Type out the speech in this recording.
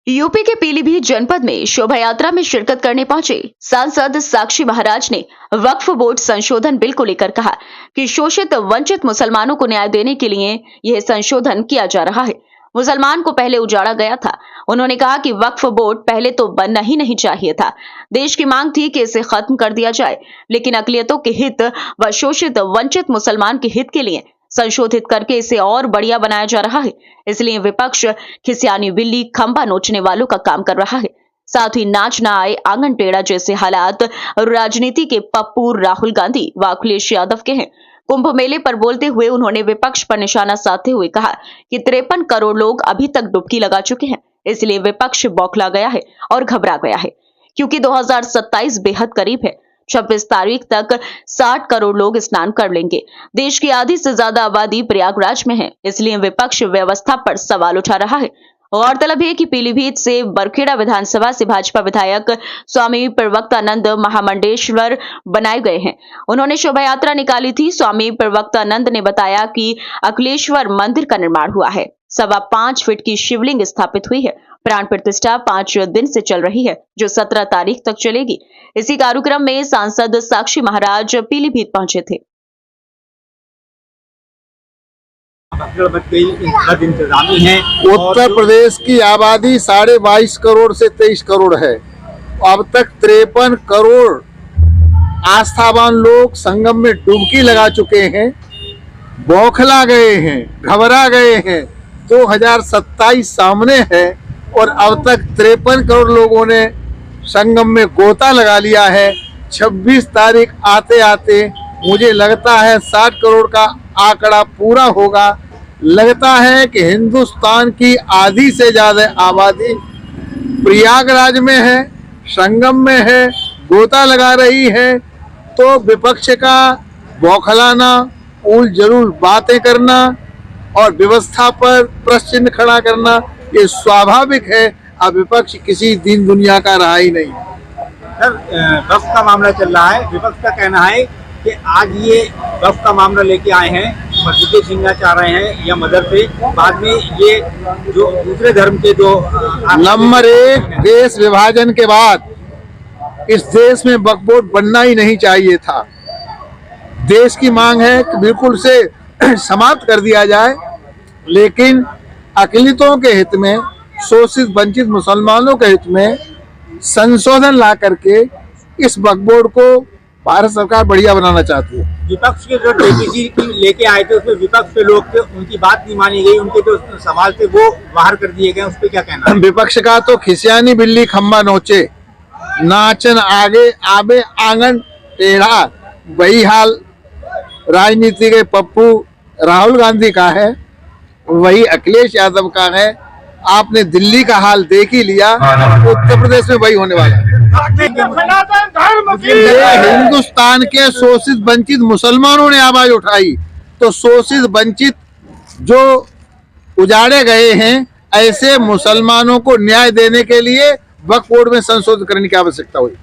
UP के पीलीभीत जनपद में शोभा यात्रा में शिरकत करने पहुंचे सांसद साक्षी महाराज ने वक्फ बोर्ड संशोधन बिल को लेकर कहा कि शोषित वंचित मुसलमानों को न्याय देने के लिए यह संशोधन किया जा रहा है। मुसलमान को पहले उजाड़ा गया था। उन्होंने कहा कि वक्फ बोर्ड पहले तो बनना ही नहीं चाहिए था। देश की मांग थी कि इसे खत्म कर दिया जाए, लेकिन अकलियतों के हित व शोषित वंचित मुसलमान के हित के लिए संशोधित करके इसे और बढ़िया बनाया जा रहा है। इसलिए विपक्ष खिसियानी बिल्ली खंबा नोचने वालों का काम कर रहा है। साथ ही नाच ना आए आंगन टेढ़ा जैसे हालात राजनीति के पप्पू राहुल गांधी व अखिलेश यादव के हैं। कुंभ मेले पर बोलते हुए उन्होंने विपक्ष पर निशाना साधते हुए कहा कि 53 करोड़ लोग अभी तक डुबकी लगा चुके हैं। इसलिए विपक्ष बौखला गया है और घबरा गया है, क्योंकि 2027 बेहद करीब है। 26 तारीख तक 60 करोड़ लोग स्नान कर लेंगे। देश की आधी से ज्यादा आबादी प्रयागराज में है, इसलिए विपक्ष व्यवस्था पर सवाल उठा रहा है। गौरतलब है कि पीलीभीत से बरखेड़ा विधानसभा से भाजपा विधायक स्वामी प्रवक्तानंद महामंडेश्वर बनाए गए हैं। उन्होंने शोभा यात्रा निकाली थी। स्वामी प्रवक्तानंद ने बताया कि अखिलेश्वर मंदिर का निर्माण हुआ है। 5.25 फीट की शिवलिंग स्थापित हुई है। प्राण प्रतिष्ठा 5 दिन से चल रही है, जो 17 तारीख तक चलेगी। इसी कार्यक्रम में सांसद साक्षी महाराज पीलीभीत पहुंचे थे। इंतजामी है। उत्तर प्रदेश की आबादी 22.5 करोड़ से 23 करोड़ है। अब तक 53 करोड़ आस्थावान लोग संगम में डुबकी लगा चुके हैं, बौखला गए हैं, घबरा गए हैं। 2027 सामने है और अब तक 53 करोड़ लोगों ने संगम में गोता लगा लिया है। 26 तारीख आते आते मुझे लगता है 60 करोड़ का आंकड़ा पूरा होगा। लगता है कि हिंदुस्तान की आधी से ज्यादा आबादी प्रयागराज में है, संगम में है, गोता लगा रही है। तो विपक्ष का बौखलाना, उल जरूर बातें करना और व्यवस्था पर प्रश्न चिन्ह खड़ा करना ये स्वाभाविक है। अब विपक्ष किसी दिन दुनिया का रहा ही नहीं। सर, वक्फ का मामला चल रहा है। विपक्ष का कहना है कि आज ये वक्फ का मामला लेके आए हैं, मस्जिदें छीनना चाह रहे हैं या मदर से, बाद में ये जो दूसरे धर्म के जो नंबर 1, देश विभाजन के बाद इस देश में वक्फ बोर्ड बनना ही नहीं चाहिए था। देश की मांग है कि बिल्कुल से समाप्त कर दिया जाए, लेकिन अकलियतों के हित में, शोषित वंचित मुसलमानों के हित में संशोधन ला करके इस वक्फ बोर्ड को भारत सरकार बढ़िया बनाना चाहती है। विपक्ष के जो डीपीसी लेके आए थे उसमें विपक्ष के लोग थे, उनकी बात नहीं मानी गई, उनके जो सवाल थे वो बाहर कर दिए गए, उस पर क्या कहना है? विपक्ष का तो खिसियानी बिल्ली खंबा नोचे, नाचन आगे आबे आंगन टेढ़ा, वही हाल राजनीति के पप्पू राहुल गांधी का है, वही अखिलेश यादव का है। आपने दिल्ली का हाल देख ही लिया, उत्तर प्रदेश में वही होने वाला है। हिंदुस्तान के शोषित वंचित मुसलमानों ने आवाज उठाई, तो शोषित वंचित जो उजाड़े गए हैं, ऐसे मुसलमानों को न्याय देने के लिए वक्फ बोर्ड में संशोधन करने की आवश्यकता हुई।